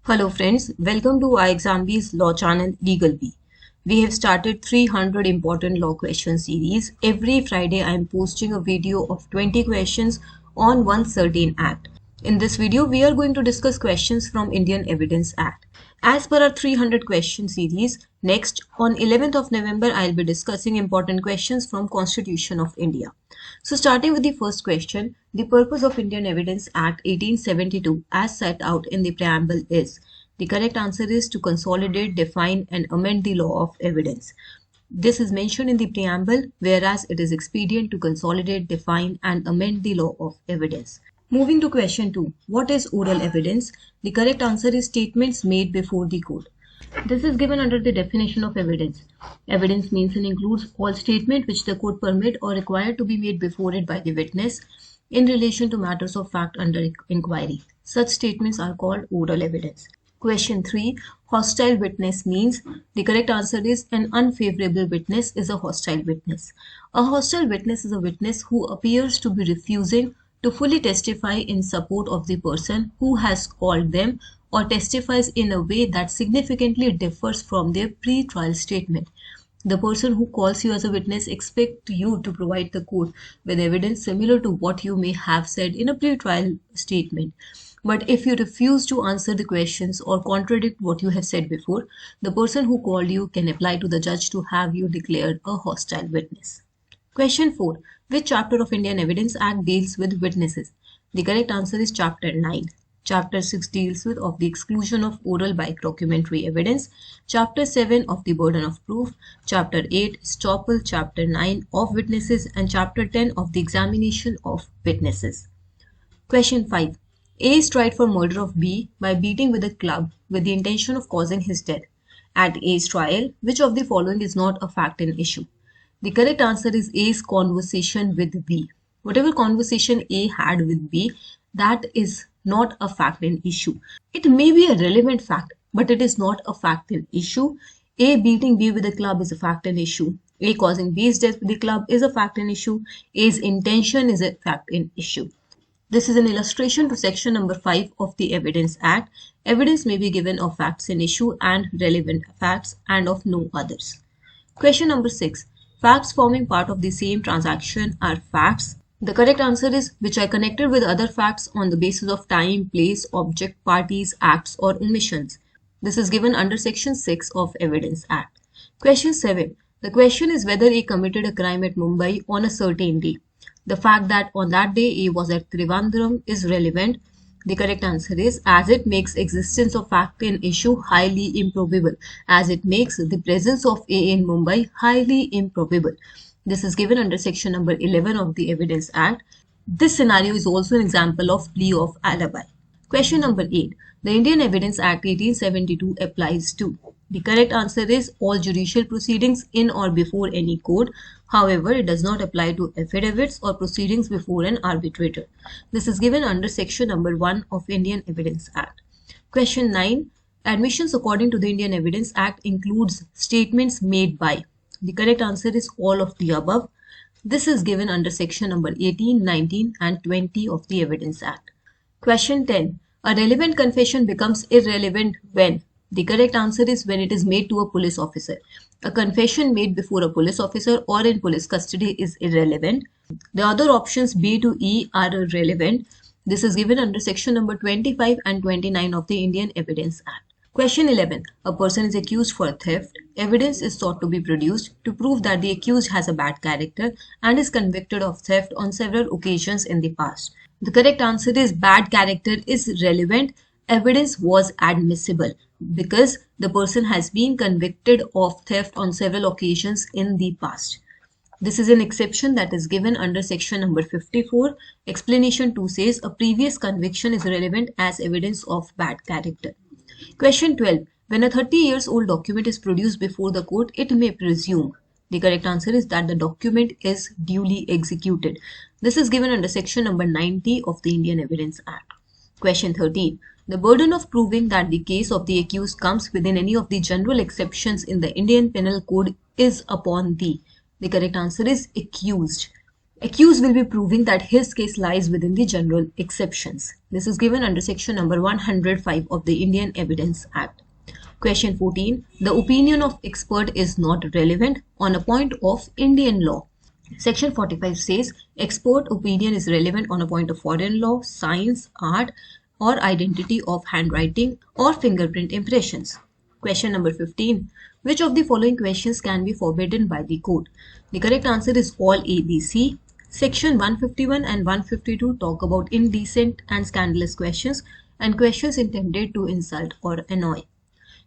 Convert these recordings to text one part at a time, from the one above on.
Hello friends, welcome to iExamB's Law Channel Legal B. We have started 300 important law question series. Every Friday I am posting a video of 20 questions on one certain act. In this video we are going to discuss questions from Indian Evidence Act. As per our 300 question series, next on 11th of November I will be discussing important questions from Constitution of India. So starting with the first question, the purpose of Indian Evidence Act 1872 as set out in the preamble is. The correct answer is to consolidate, define and amend the law of evidence. This is mentioned in the preamble, whereas it is expedient to consolidate, define and amend the law of evidence. Moving to question 2. What is oral evidence? The correct answer is statements made before the court. This is given under the definition of evidence. Evidence means and includes all statement which the court permit or require to be made before it by the witness in relation to matters of fact under inquiry. Such statements are called oral evidence. Question 3. Hostile witness means. The correct answer is an unfavorable witness is a hostile witness. A hostile witness is a witness who appears to be refusing to fully testify in support of the person who has called them or testifies in a way that significantly differs from their pre-trial statement. The person who calls you as a witness expects you to provide the court with evidence similar to what you may have said in a pre-trial statement. But if you refuse to answer the questions or contradict what you have said before, the person who called you can apply to the judge to have you declared a hostile witness. Question 4. Which chapter of Indian Evidence Act deals with witnesses? The correct answer is Chapter 9. Chapter 6 deals with of the exclusion of oral by documentary evidence. Chapter 7 of the burden of proof. Chapter 8 estoppel. Chapter 9 of witnesses and Chapter 10 of the examination of witnesses. Question 5. A is tried for murder of B by beating with a club with the intention of causing his death. At A's trial, which of the following is not a fact in issue? The correct answer is A's conversation with B. Whatever conversation A had with B, that is not a fact in issue. It may be a relevant fact, but it is not a fact in issue. A beating B with a club is a fact in issue. A causing B's death with the club is a fact in issue. A's intention is a fact in issue. This is an illustration to section number 5 of the Evidence Act. Evidence may be given of facts in issue and relevant facts and of no others. Question number 6. Facts forming part of the same transaction are facts. The correct answer is which are connected with other facts on the basis of time, place, object, parties, acts or omissions. This is given under section 6 of Evidence Act. Question 7. The question is whether A committed a crime at Mumbai on a certain day. The fact that on that day A was at Trivandrum is relevant. The correct answer is as it makes existence of fact in issue highly improbable, as it makes the presence of A in Mumbai highly improbable. This is given under section number 11 of the Evidence Act. This scenario is also an example of plea of alibi. Question number 8. The Indian Evidence Act 1872 applies to. The correct answer is all judicial proceedings in or before any court. However, it does not apply to affidavits or proceedings before an arbitrator. This is given under section number 1 of Indian Evidence Act. Question 9. Admissions according to the Indian Evidence Act includes statements made by. The correct answer is all of the above. This is given under section number 18, 19 and 20 of the Evidence Act. Question 10. A relevant confession becomes irrelevant when. The correct answer is when it is made to a police officer. A confession made before a police officer or in police custody is irrelevant. The other options B to E are irrelevant. This is given under section number 25 and 29 of the Indian Evidence Act. Question 11. A person is accused for theft. Evidence is sought to be produced to prove that the accused has a bad character and is convicted of theft on several occasions in the past. The correct answer is bad character is relevant. Evidence was admissible because the person has been convicted of theft on several occasions in the past. This is an exception that is given under section number 54. Explanation 2 says a previous conviction is relevant as evidence of bad character. Question 12. When a 30 years old document is produced before the court, it may presume. The correct answer is that the document is duly executed. This is given under section number 90 of the Indian Evidence Act. Question 13. The burden of proving that the case of the accused comes within any of the general exceptions in the Indian Penal Code is upon the. The correct answer is accused. Accused will be proving that his case lies within the general exceptions. This is given under section number 105 of the Indian Evidence Act. Question 14. The opinion of expert is not relevant on a point of Indian law. Section 45 says expert opinion is relevant on a point of foreign law, science, art, or identity of handwriting or fingerprint impressions. Question number 15. Which of the following questions can be forbidden by the code? The correct answer is all A, B, C. Section 151 and 152 talk about indecent and scandalous questions and questions intended to insult or annoy.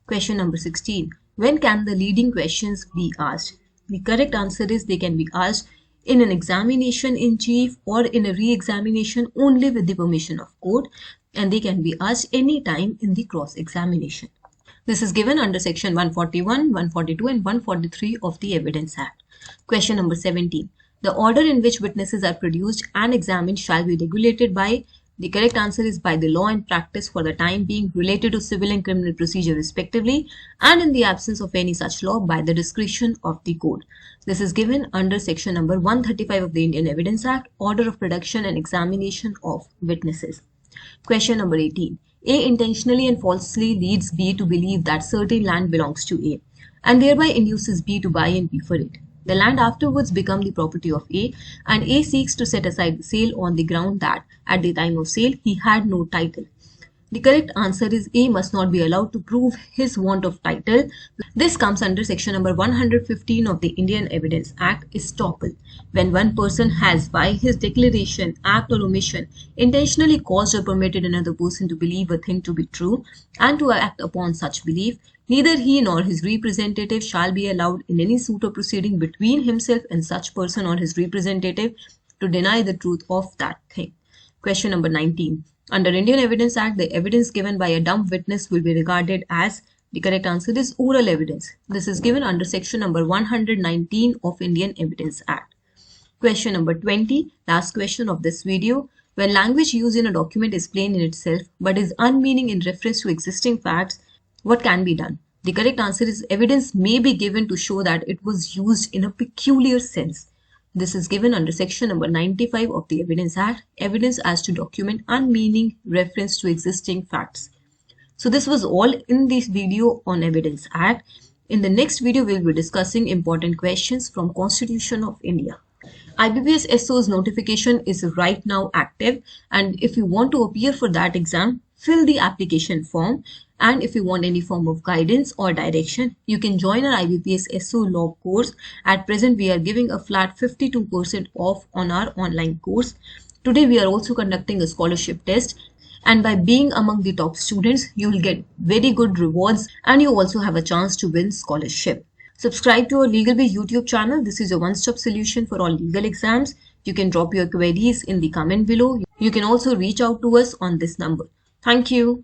Question number 16. When can the leading questions be asked? The correct answer is they can be asked in an examination in chief or in a re-examination only with the permission of court, and they can be asked any time in the cross-examination. This is given under section 141, 142 and 143 of the Evidence Act. Question number 17. The order in which witnesses are produced and examined shall be regulated by. The correct answer is by the law and practice for the time being related to civil and criminal procedure respectively, and in the absence of any such law by the discretion of the court. This is given under section number 135 of the Indian Evidence Act, order of production and examination of witnesses. Question number 18. A intentionally and falsely leads B to believe that certain land belongs to A and thereby induces B to buy and pay for it. The land afterwards becomes the property of A, and A seeks to set aside the sale on the ground that, at the time of sale, he had no title. The correct answer is A must not be allowed to prove his want of title. This comes under section number 115 of the Indian Evidence Act, estoppel. When one person has, by his declaration, act or omission, intentionally caused or permitted another person to believe a thing to be true and to act upon such belief, neither he nor his representative shall be allowed in any suit or proceeding between himself and such person or his representative to deny the truth of that thing. Question number 19. Under Indian Evidence Act, the evidence given by a dumb witness will be regarded as. The correct answer is oral evidence. This is given under section number 119 of Indian Evidence Act. Question number 20. Last question of this video. When language used in a document is plain in itself but is unmeaning in reference to existing facts, what can be done? The correct answer is evidence may be given to show that it was used in a peculiar sense. This is given under section number 95 of the Evidence Act, evidence as to document unmeaning reference to existing facts. So this was all in this video on Evidence Act. In the next video, we'll be discussing important questions from Constitution of India. IBPS SO's notification is right now active, and if you want to appear for that exam, fill the application form. And if you want any form of guidance or direction, you can join our IBPS SO law course. At present, we are giving a flat 52% off on our online course. Today, we are also conducting a scholarship test. And by being among the top students, you will get very good rewards and you also have a chance to win scholarship. Subscribe to our LegalBee YouTube channel. This is a one-stop solution for all legal exams. You can drop your queries in the comment below. You can also reach out to us on this number. Thank you.